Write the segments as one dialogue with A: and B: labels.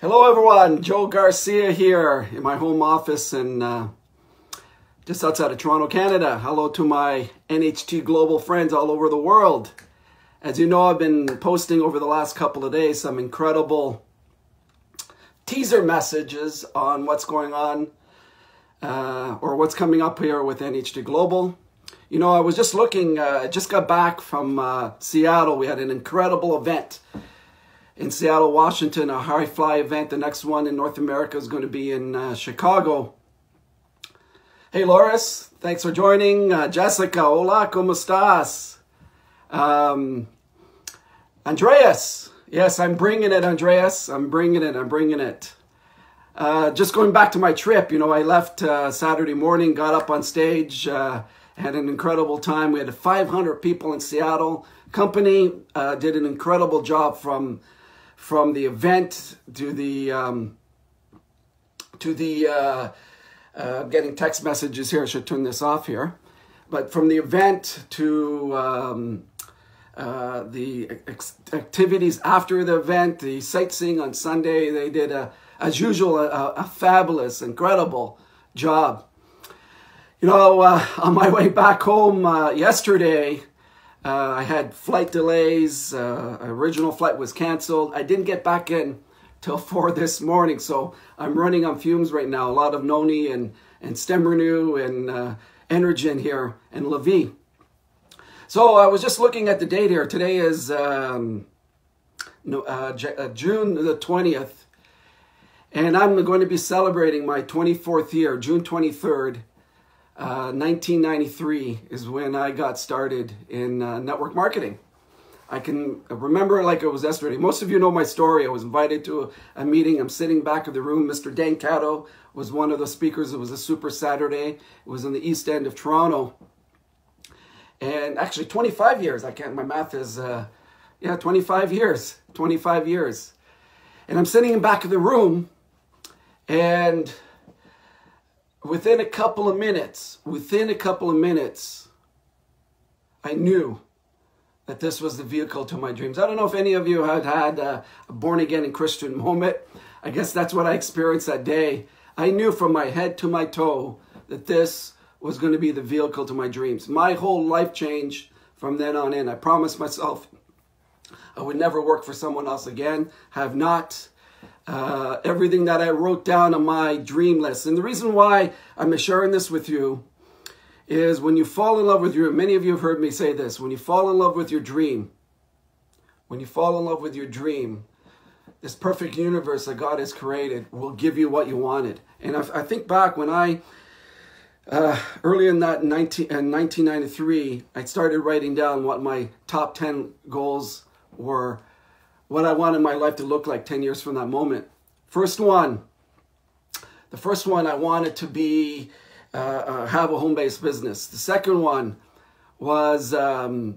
A: Hello everyone, Joe Garcia here in my home office in just outside of Toronto, Canada. Hello to my NHT Global friends all over the world. As you know, I've been posting over the last couple of days some incredible teaser messages on what's going on or what's coming up here with NHT Global. You know, I was just looking, just got back from Seattle. We had an incredible event in Seattle, Washington, a high fly event. The next one in North America is going to be in Chicago. Hey, Loris, thanks for joining. Jessica, hola, ¿cómo estás? Andreas, yes, I'm bringing it, Andreas. I'm bringing it. Just going back to my trip, you know, I left Saturday morning, got up on stage, had an incredible time. We had 500 people in Seattle. Company did an incredible job from the event to the getting text messages here. I should turn this off here. But from the event to the activities after the event, the sightseeing on Sunday, they did, as usual, a fabulous, incredible job. You know, on my way back home yesterday, I had flight delays. Original flight was canceled. I didn't get back in till 4 this morning, so I'm running on fumes right now. A lot of Noni and Stemrenew and Energen here and Levi. So I was just looking at the date here. Today is June the 20th, and I'm going to be celebrating my 24th year, June 23rd. 1993 is when I got started in network marketing. I can remember it like it was yesterday. Most of you know my story. I was invited to a meeting. I'm sitting back of the room. Mr. Dan Cato was one of the speakers. It was a super Saturday. It was in the East End of Toronto. And actually 25 years. My math is, 25 years. 25 years. And I'm sitting in back of the room, and within a couple of minutes, I knew that this was the vehicle to my dreams. I don't know if any of you had a born-again and Christian moment. I guess that's what I experienced that day. I knew from my head to my toe that this was going to be the vehicle to my dreams. My whole life changed from then on in. I promised myself I would never work for someone else again. Have not. Everything that I wrote down on my dream list. And the reason why I'm sharing this with you is when you fall in love with many of you have heard me say this, when you fall in love with your dream, this perfect universe that God has created will give you what you wanted. And I think back when early in 1993, I started writing down what my top 10 goals were, what I wanted my life to look like 10 years from that moment. The first one, I wanted to be, have a home-based business. The second one was a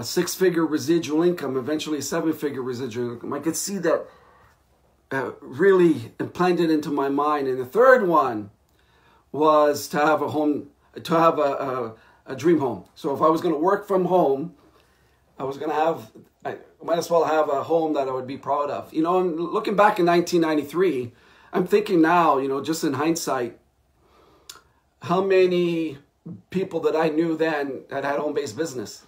A: six-figure residual income, eventually a seven-figure residual income. I could see that really implanted into my mind. And the third one was to have a dream home. So if I was going to work from home, I might as well have a home that I would be proud of. You know, looking back in 1993, I'm thinking now, you know, just in hindsight, how many people that I knew then that had home-based business?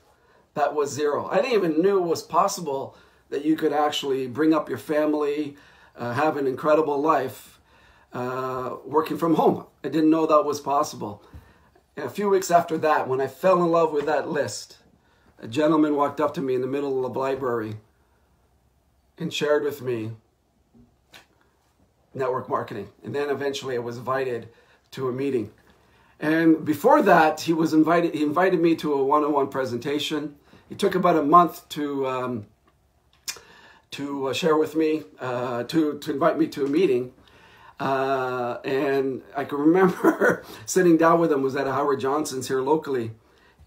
A: That was zero. I didn't even know it was possible that you could actually bring up your family, have an incredible life, working from home. I didn't know that was possible. And a few weeks after that, when I fell in love with that list, a gentleman walked up to me in the middle of the library and shared with me network marketing. And then eventually I was invited to a meeting. And before that, he invited me to a one-on-one presentation. It took about a month to share with me, to invite me to a meeting. And I can remember sitting down with him. It was at a Howard Johnson's here locally.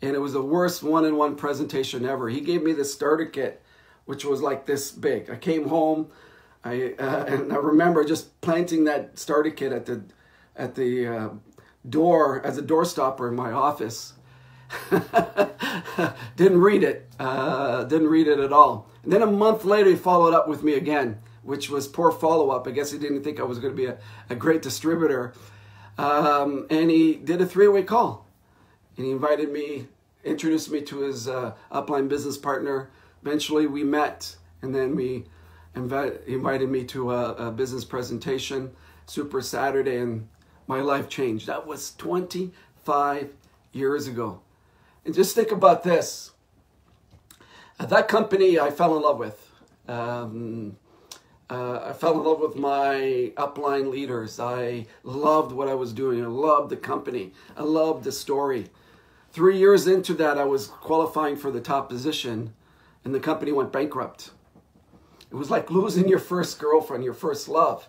A: And it was the worst one-on-one presentation ever. He gave me this starter kit, which was like this big. I came home, and I remember just planting that starter kit at the door as a door stopper in my office. Didn't read it at all. And then a month later, he followed up with me again which was poor follow-up. I guess he didn't think I was going to be a great distributor. And he did a three-way call. And he invited me, introduced me to his upline business partner. Eventually we met, and then he invited me to a business presentation, Super Saturday, and my life changed. That was 25 years ago. And just think about this. That company I fell in love with. I fell in love with my upline leaders. I loved what I was doing. I loved the company. I loved the story. 3 years into that, I was qualifying for the top position, and the company went bankrupt. It was like losing your first girlfriend, your first love.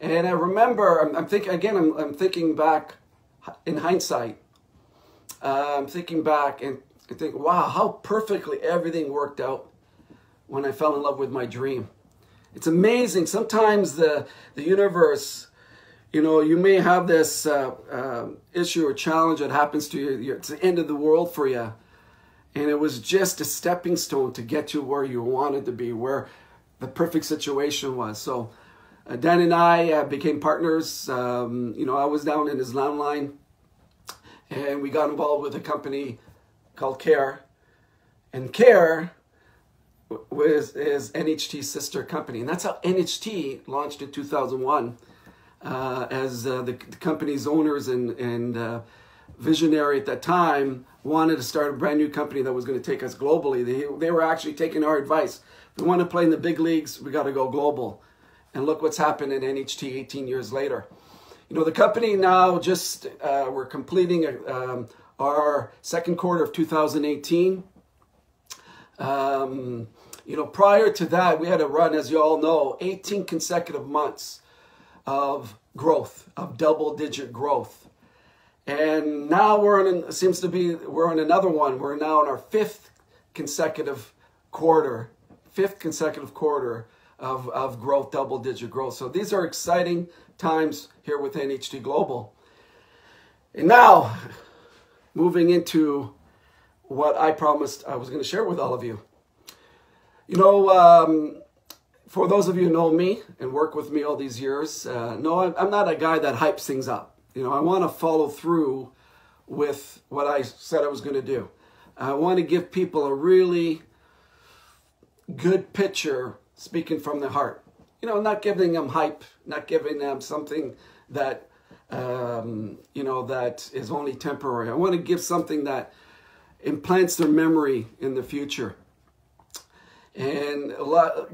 A: And I remember, I'm thinking back in hindsight. I'm thinking back and I think, wow, how perfectly everything worked out when I fell in love with my dream. It's amazing. Sometimes the universe, you may have this issue or challenge that happens to you. It's the end of the world for you. And it was just a stepping stone to get you where you wanted to be, where the perfect situation was. So Dan and I became partners. I was down in his landline, and we got involved with a company called CARE. And CARE is NHT's sister company. And that's how NHT launched in 2001 as the company's owners and visionary at that time wanted to start a brand new company that was going to take us globally. They were actually taking our advice. If we want to play in the big leagues, we got to go global. And look what's happened in NHT 18 years later. The company now we're completing our second quarter of 2018. Prior to that, we had a run, as you all know, 18 consecutive months of growth, of double-digit growth. And now we're on another one. We're now in our fifth consecutive quarter of growth, double-digit growth. So these are exciting times here with NHT Global. And now, moving into what I promised I was going to share with all of you. For those of you who know me and work with me all these years, I'm not a guy that hypes things up. I want to follow through with what I said I was going to do. I want to give people a really good picture, speaking from the heart. Not giving them hype, not giving them something that, that is only temporary. I want to give something that implants their memory in the future. And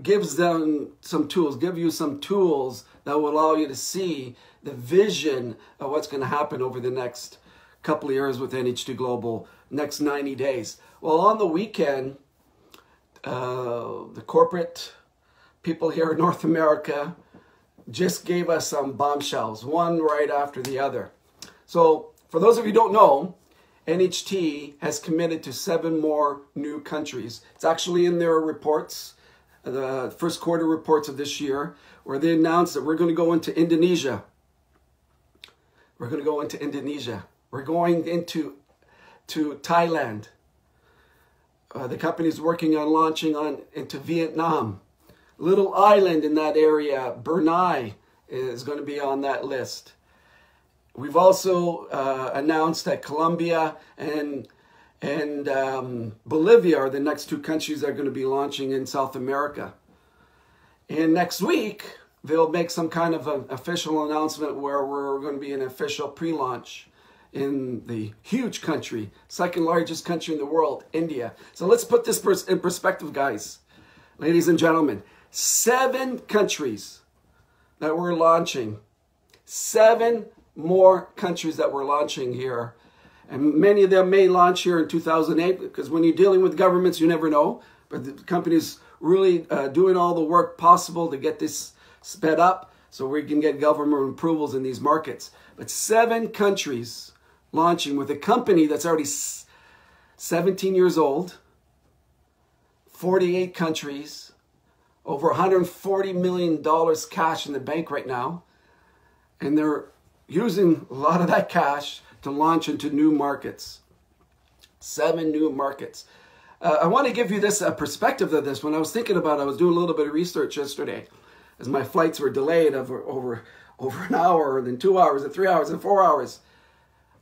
A: gives them some tools, give you some tools that will allow you to see the vision of what's going to happen over the next couple of years with NHT Global, next 90 days. Well, on the weekend, the corporate people here in North America just gave us some bombshells, one right after the other. So for those of you who don't know, NHT has committed to 7 more new countries. It's actually in their reports, the first quarter reports of this year, where they announced that we're going to go into Indonesia. We're going to go into Indonesia. We're going into Thailand. The company's working on launching into Vietnam. Little island in that area, Brunei, is going to be on that list. We've also announced that Colombia and Bolivia are the next 2 countries that are going to be launching in South America. And next week, they'll make some kind of an official announcement where we're going to be an official pre-launch in the huge country, second largest country in the world, India. So let's put this in perspective, guys. Ladies and gentlemen, 7 countries that we're launching, 7 more countries that we're launching here. And many of them may launch here in 2008, because when you're dealing with governments, you never know. But the company's really doing all the work possible to get this sped up so we can get government approvals in these markets. But 7 countries launching with a company that's already 17 years old, 48 countries, over $140 million cash in the bank right now. And they're using a lot of that cash to launch into new markets. 7 new markets. I want to give you this perspective of this. When I was thinking about it, I was doing a little bit of research yesterday. as my flights were delayed over an hour, and then 2 hours, and 3 hours, and 4 hours.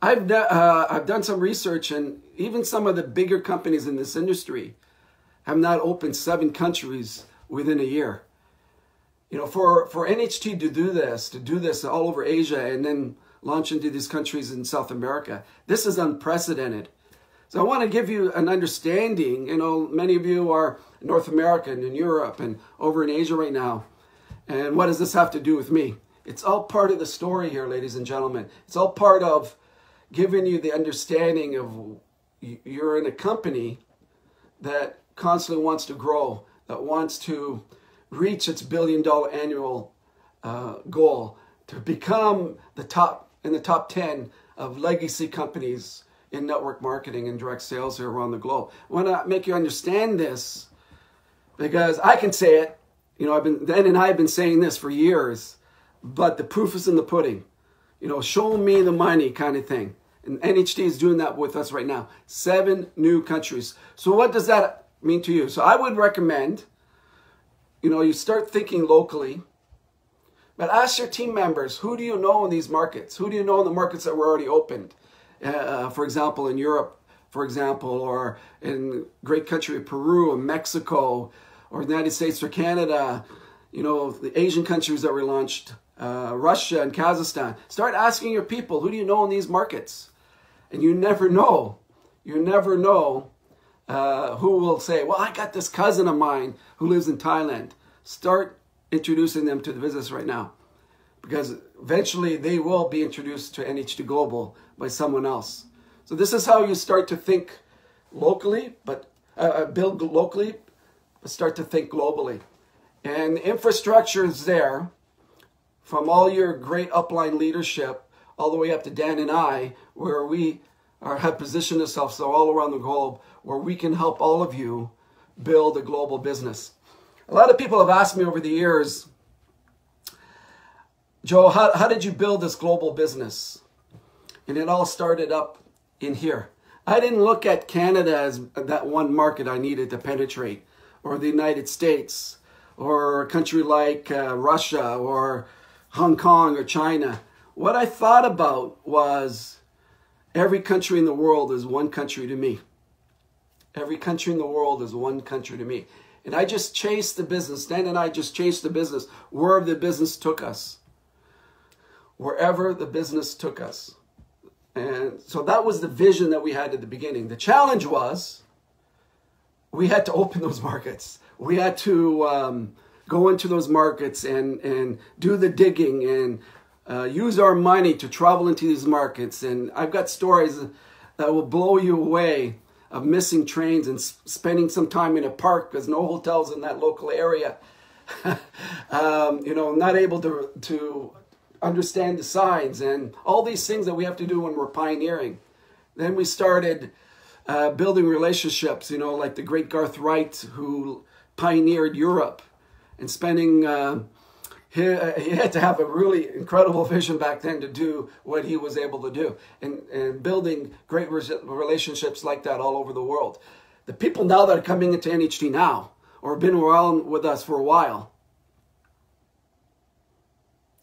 A: I've done some research, and even some of the bigger companies in this industry have not opened 7 countries within a year. You know, for NHT to do this all over Asia and then launch into these countries in South America, this is unprecedented. So I want to give you an understanding. You know, many of you are North American and Europe and over in Asia right now. And what does this have to do with me? It's all part of the story here, ladies and gentlemen. It's all part of giving you the understanding of you're in a company that constantly wants to grow, that wants to reach its $1 billion annual goal, to become in the top 10 of legacy companies in network marketing and direct sales here around the globe. I want to make you understand this because I can say it. You know, Dan and I have been saying this for years, but the proof is in the pudding. You know, show me the money kind of thing. And NHT is doing that with us right now. 7 new countries. So what does that mean to you? So I would recommend, you know, you start thinking locally, but ask your team members, who do you know in these markets? Who do you know in the markets that were already opened? For example, in Europe, for example, or in great country of Peru and Mexico, or the United States or Canada, you know, the Asian countries that were launched, Russia and Kazakhstan. Start asking your people, who do you know in these markets? And you never know. You never know who will say, well, I got this cousin of mine who lives in Thailand. Start introducing them to the business right now, because eventually they will be introduced to NHT Global by someone else. So this is how you start to think locally, but build locally, but start to think globally. And the infrastructure is there from all your great upline leadership all the way up to Dan and I, where we have positioned ourselves so all around the globe, where we can help all of you build a global business. A lot of people have asked me over the years, Joe, how did you build this global business? And it all started up in here. I didn't look at Canada as that one market I needed to penetrate, or the United States, or a country like Russia, or Hong Kong, or China. What I thought about was every country in the world is one country to me. Every country in the world is one country to me. And I just chased the business. Dan and I just chased the business wherever the business took us. Wherever the business took us. And so that was the vision that we had at the beginning. The challenge was we had to open those markets. We had to go into those markets and do the digging and use our money to travel into these markets. And I've got stories that will blow you away of missing trains and spending some time in a park because no hotels in that local area. You know, not able to understand the signs and all these things that we have to do when we're pioneering. Then we started building relationships, you know, like the great Garth Wright, who pioneered Europe, and spending, he had to have a really incredible vision back then to do what he was able to do, and building great relationships like that all over the world. The people now that are coming into NHT now, or have been around with us for a while,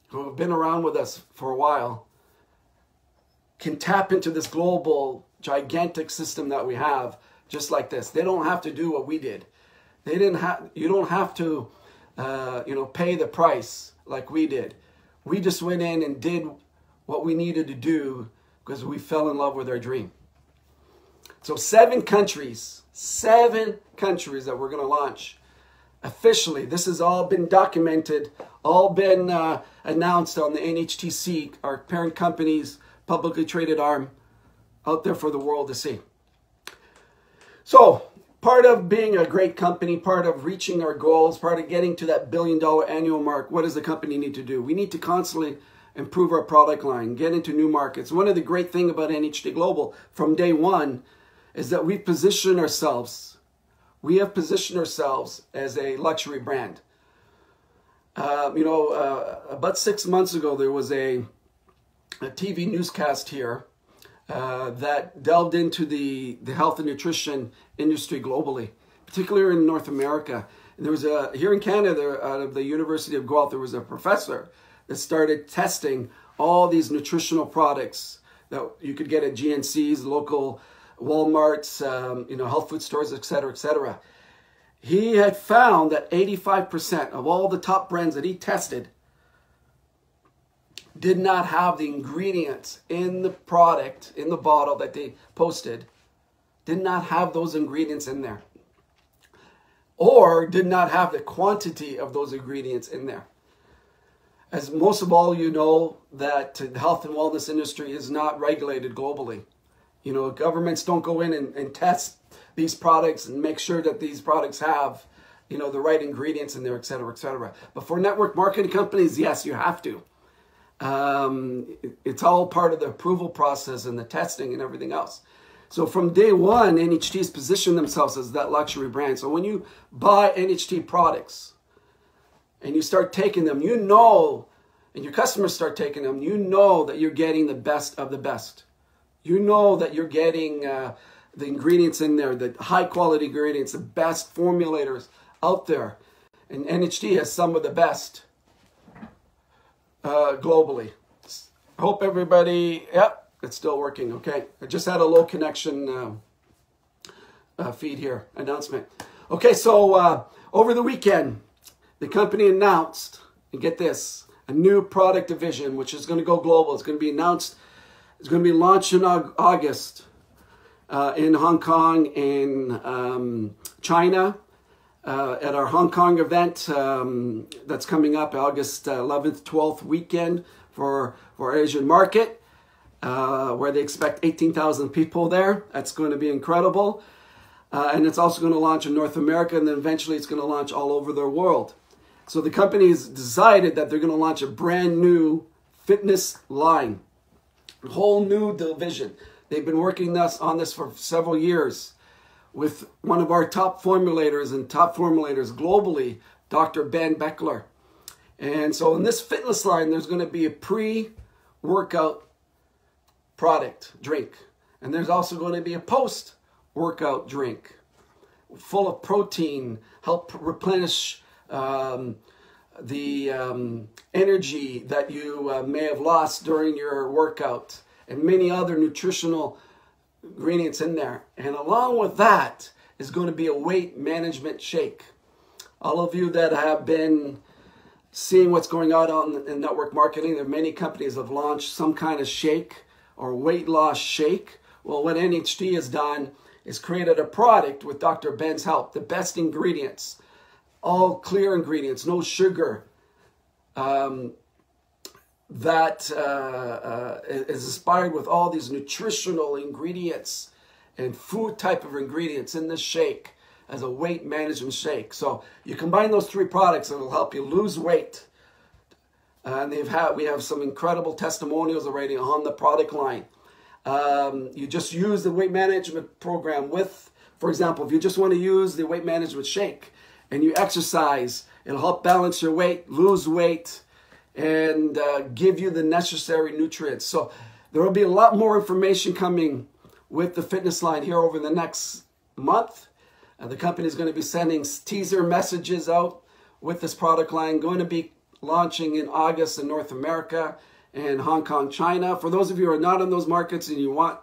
A: who have been around with us for a while, can tap into this global, gigantic system that we have just like this. They don't have to do what we did. You don't have to, you know, pay the price like we did. We just went in and did what we needed to do because we fell in love with our dream. So 7 countries that we're going to launch officially. This has all been documented, all been announced on the NHTC, our parent company's publicly traded arm, out there for the world to see. So part of being a great company, part of reaching our goals, part of getting to that $1 billion annual mark, what does the company need to do? We need to constantly improve our product line, get into new markets. One of the great things about NHT Global from day one is that we have positioned ourselves as a luxury brand. You know, about 6 months ago, there was a TV newscast here that delved into the health and nutrition industry globally, particularly in North America. And there was here in Canada, out of the University of Guelph, there was a professor that started testing all these nutritional products that you could get at GNCs, local Walmarts, health food stores, et cetera, et cetera. He had found that 85% of all the top brands that he tested did not have the ingredients in the product, in the bottle that they posted, did not have those ingredients in there. Or did not have the quantity of those ingredients in there. As most of all you know, that the health and wellness industry is not regulated globally. You know, governments don't go in and test these products and make sure that these products have, the right ingredients in there, et cetera, et cetera. But for network marketing companies, yes, you have to. It's all part of the approval process and the testing and everything else. So from day one, NHT's positioned themselves as that luxury brand. So when you buy NHT products and you start taking them, and your customers start taking them, that you're getting the best of the best. That you're getting the ingredients in there, the high quality ingredients, the best formulators out there. And NHT has some of the best globally. I hope everybody, yep, it's still working, okay. I just had a low connection feed here, announcement. Okay, so over the weekend, the company announced, and get this, a new product division, which is going to go global. It's going to be announced, it's going to be launched in August in Hong Kong, in China, at our Hong Kong event that's coming up August 11th, 12th weekend for Asian market, where they expect 18,000 people there. That's going to be incredible. And it's also going to launch in North America, and then eventually it's going to launch all over the world. So the company has decided that they're going to launch a brand new fitness line, a whole new division. They've been working on this for several years with one of our top formulators globally, Dr. Ben Beckler. And so in this fitness line, there's going to be a pre-workout drink. And there's also going to be a post-workout drink full of protein, help replenish the energy that you may have lost during your workout, and many other nutritional ingredients in there. And along with that is going to be a weight management shake. All of you that have been seeing what's going on in network marketing, there are many companies that have launched some kind of shake or weight loss shake. Well, what NHT has done is created a product with Dr. Ben's help, the best ingredients, all clear ingredients, no sugar, that is inspired with all these nutritional ingredients and food type of ingredients in this shake as a weight management shake. So you combine those three products, and it'll help you lose weight. And we have some incredible testimonials already on the product line. You just use the weight management program with, for example, if you just want to use the weight management shake and you exercise, it'll help balance your weight, lose weight, and give you the necessary nutrients. So there will be a lot more information coming with the fitness line here over the next month. The company is going to be sending teaser messages out with this product line, going to be launching in August in North America and Hong Kong, China. For those of you who are not in those markets and you want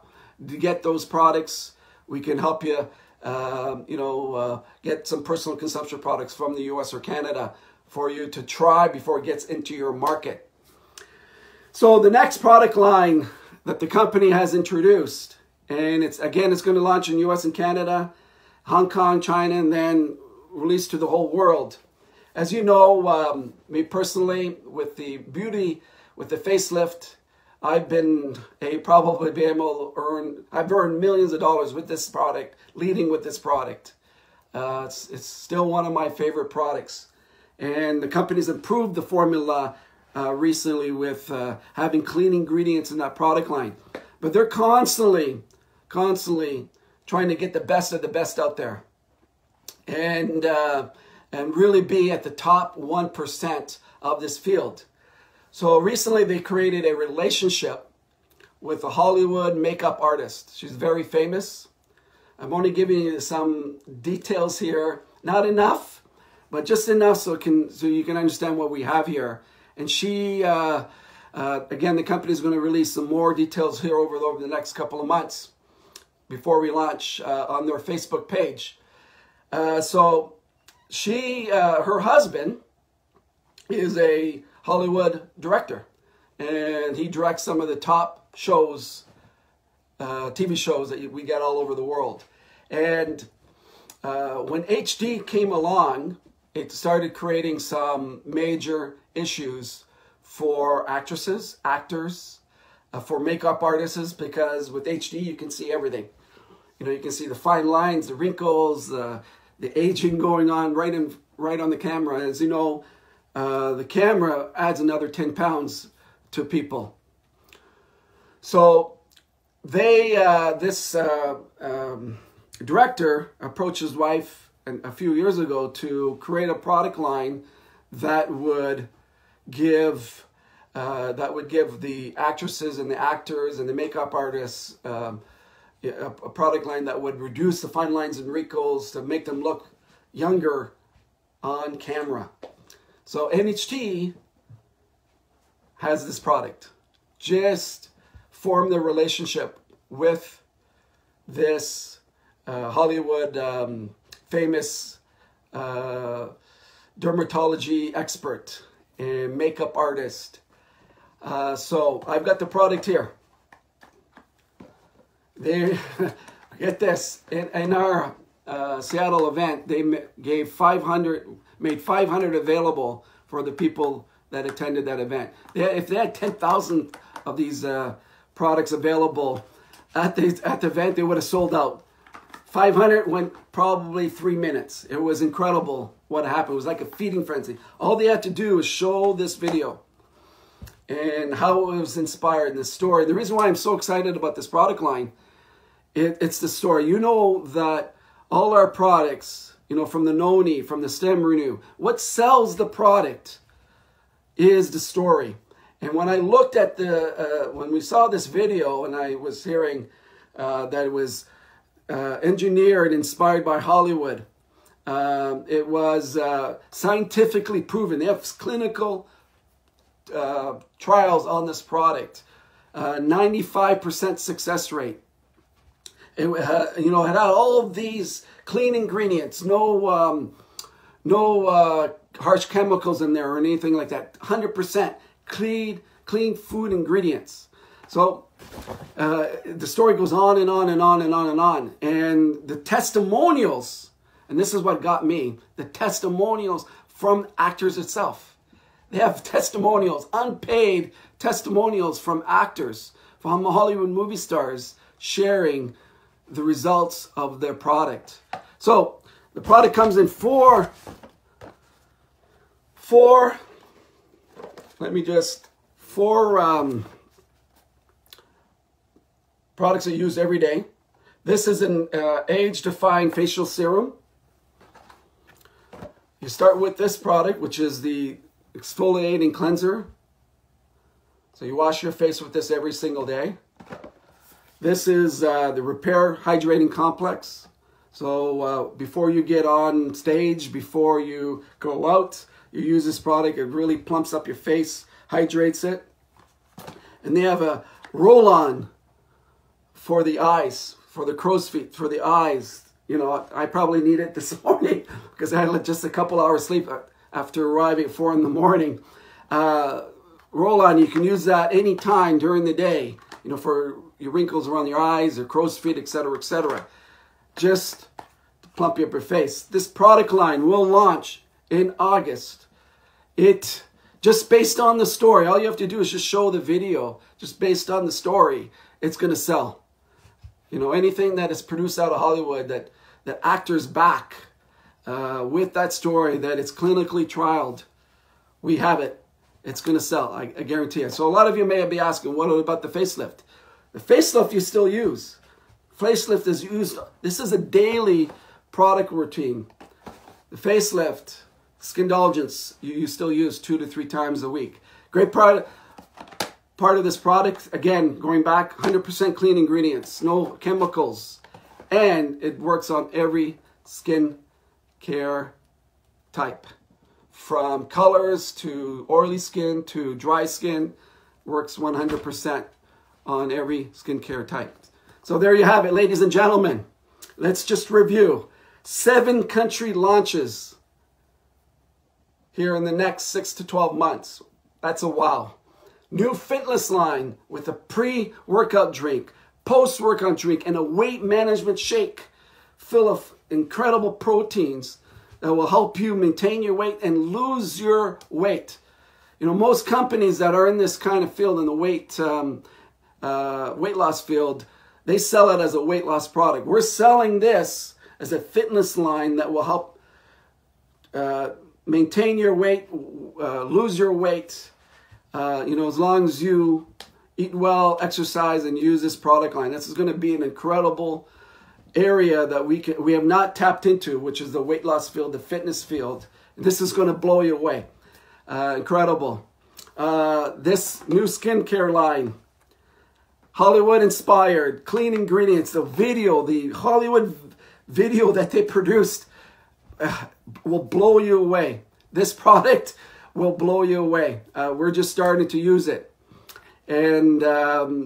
A: to get those products, we can help you, get some personal consumption products from the US or Canada for you to try before it gets into your market. So the next product line that the company has introduced, and it's going to launch in US and Canada, Hong Kong, China, and then released to the whole world. As you know, me personally, with the facelift, I've earned millions of dollars with this product, leading with this product. It's still one of my favorite products. And the company's improved the formula recently with having clean ingredients in that product line. But they're constantly trying to get the best of the best out there. And really be at the top 1% of this field. So recently they created a relationship with a Hollywood makeup artist. She's very famous. I'm only giving you some details here. Not enough, but just enough so you can understand what we have here. And she, again, the company is going to release some more details here over the next couple of months before we launch on their Facebook page. So she, her husband is a Hollywood director, and he directs some of the top shows, TV shows that we get all over the world. And when HD came along, it started creating some major issues for actresses, actors, for makeup artists, because with HD you can see everything. You know, you can see the fine lines, the wrinkles, the aging going on right on the camera. As you know, the camera adds another 10 pounds to people. So this director approached his wife a few years ago to create a product line that would give the actresses and the actors and the makeup artists a product line that would reduce the fine lines and wrinkles to make them look younger on camera. So NHT has this product. Just formed a relationship with this Hollywood famous dermatology expert and makeup artist. So I've got the product here. They get this, in our Seattle event, they made 500 available for the people that attended that event. If they had 10,000 of these products available at the event, they would have sold out. 500 went probably 3 minutes. It was incredible what happened. It was like a feeding frenzy. All they had to do was show this video and how it was inspired in the story. The reason why I'm so excited about this product line, it's the story. You know that all our products, you know, from the Noni, from the Stem Renew, what sells the product is the story. And when I looked at when we saw this video and I was hearing that it was engineered, inspired by Hollywood, it was scientifically proven. They have clinical trials on this product, 95% success rate. It, you know, it had all of these clean ingredients, no harsh chemicals in there or anything like that. 100% clean food ingredients. So the story goes on and on and on and on and on. And the testimonials, and this is what got me, the testimonials from actors itself. They have testimonials, unpaid testimonials from actors, from Hollywood movie stars sharing the results of their product. So the product comes in four products are used every day. This is an age-defying facial serum. You start with this product, which is the exfoliating cleanser. So you wash your face with this every single day. This is the Repair Hydrating Complex. So before you get on stage, before you go out, you use this product. It really plumps up your face, hydrates it. And they have a roll-on for the eyes, for the crow's feet, for the eyes. You know, I probably need it this morning because I had just a couple hours sleep after arriving at 4 in the morning. Roll-on, you can use that anytime during the day, you know, for your wrinkles around your eyes or crow's feet, etc., etc. Just to plump up your face. This product line will launch in August. It, just based on the story, all you have to do is just show the video. Just based on the story, it's going to sell. You know, anything that is produced out of Hollywood that actors back with that story, that it's clinically trialed, we have it. It's going to sell, I guarantee it. So a lot of you may be asking, what about the facelift? The facelift you still use. Facelift is used, this is a daily product routine. The facelift, Skindulgence, you still use 2 to 3 times a week. Great product. Part of this product, again, going back, 100% clean ingredients, no chemicals. And it works on every skin care type. From colors to oily skin to dry skin, works 100% on every skincare type. So there you have it, ladies and gentlemen. Let's just review. 7 country launches here in the next 6 to 12 months. That's a wow. New fitness line with a pre-workout drink, post-workout drink, and a weight management shake full of incredible proteins that will help you maintain your weight and lose your weight. You know, most companies that are in this kind of field, in the weight loss field, they sell it as a weight loss product. We're selling this as a fitness line that will help maintain your weight, lose your weight, you know, as long as you eat well, exercise, and use this product line. This is going to be an incredible area that we have not tapped into, which is the weight loss field, the fitness field. This is going to blow you away. Incredible. This new skincare line, Hollywood inspired, clean ingredients. The Hollywood video that they produced will blow you away. This product will blow you away. We're just starting to use it. And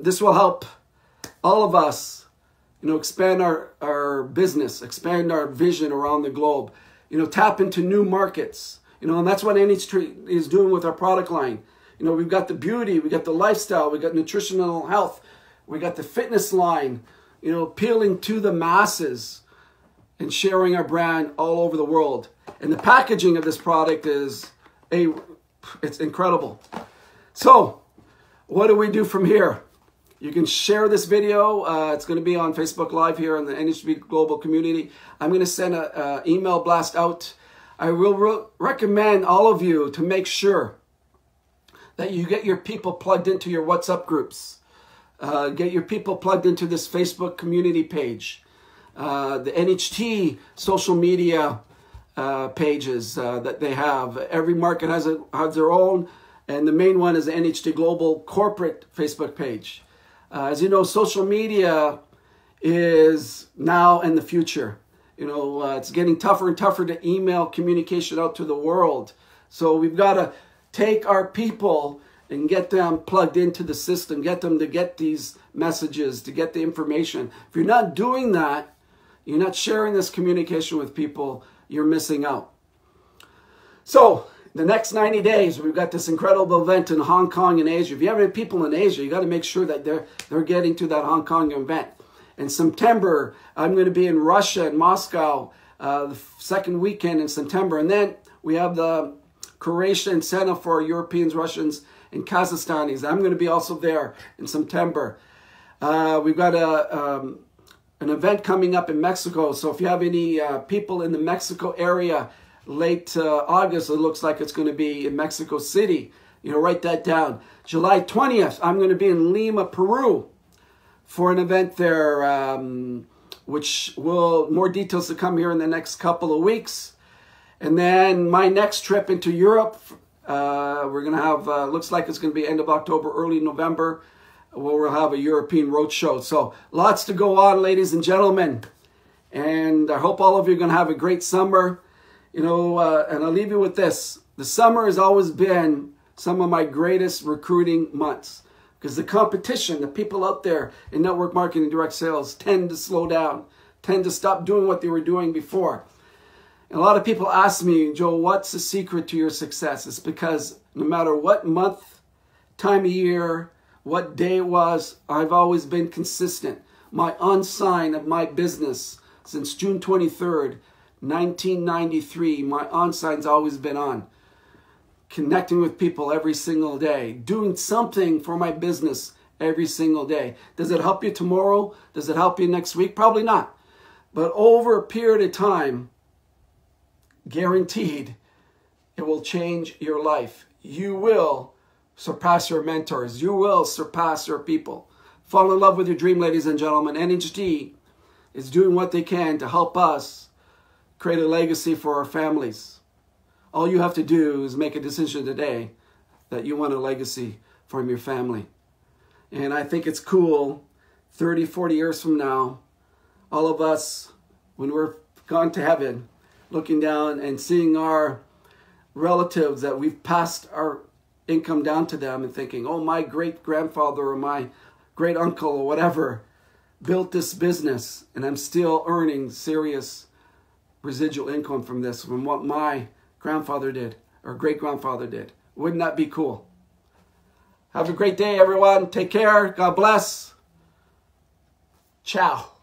A: this will help all of us, you know, expand our business, expand our vision around the globe, you know, tap into new markets, you know, and that's what NHT is doing with our product line. You know, we've got the beauty, we got the lifestyle, we got nutritional health, we got the fitness line, you know, appealing to the masses and sharing our brand all over the world. And the packaging of this product it's incredible. So what do we do from here? You can share this video. It's going to be on Facebook Live here in the NHT Global community. I'm going to send an email blast out. I will recommend all of you to make sure that you get your people plugged into your WhatsApp groups. Get your people plugged into this Facebook community page. The NHT social media pages that they have. Every market has their own. And the main one is the NHT Global corporate Facebook page. As you know, social media is now and the future. You know, it's getting tougher and tougher to email communication out to the world. So we've got to take our people and get them plugged into the system, get them to get these messages, to get the information. If you're not doing that, you're not sharing this communication with people, you're missing out. So the next 90 days, we've got this incredible event in Hong Kong and Asia. If you have any people in Asia, you got to make sure that they're getting to that Hong Kong event. In September, I'm going to be in Russia and Moscow the second weekend in September. And then we have the Croatia incentive for Europeans, Russians, and Kazakhstanis. I'm going to be also there in September. We've got an event coming up in Mexico. So if you have any people in the Mexico area, late August, it looks like it's going to be in Mexico City. You know, write that down. July 20th, I'm going to be in Lima, Peru for an event there, which will, more details to come here in the next couple of weeks. And then my next trip into Europe, we're going to have, looks like it's going to be end of October, early November, where we'll have a European roadshow. So lots to go on, ladies and gentlemen. And I hope all of you are going to have a great summer. You know, and I'll leave you with this. The summer has always been some of my greatest recruiting months because the competition, the people out there in network marketing and direct sales tend to slow down, tend to stop doing what they were doing before. And a lot of people ask me, Joe, what's the secret to your success? It's because no matter what month, time of year, what day it was, I've always been consistent. My on-sign of my business since June 23rd, 1993, my on-sign's always been on. Connecting with people every single day. Doing something for my business every single day. Does it help you tomorrow? Does it help you next week? Probably not. But over a period of time, guaranteed, it will change your life. You will surpass your mentors. You will surpass your people. Fall in love with your dream, ladies and gentlemen. NHT is doing what they can to help us create a legacy for our families. All you have to do is make a decision today that you want a legacy from your family. And I think it's cool, 30, 40 years from now, all of us, when we're gone to heaven, looking down and seeing our relatives that we've passed our income down to them and thinking, oh, my great-grandfather or my great-uncle or whatever built this business and I'm still earning serious residual income from this, from what my grandfather did or great-grandfather did. Wouldn't that be cool? Have a great day, everyone. Take care. God bless. Ciao.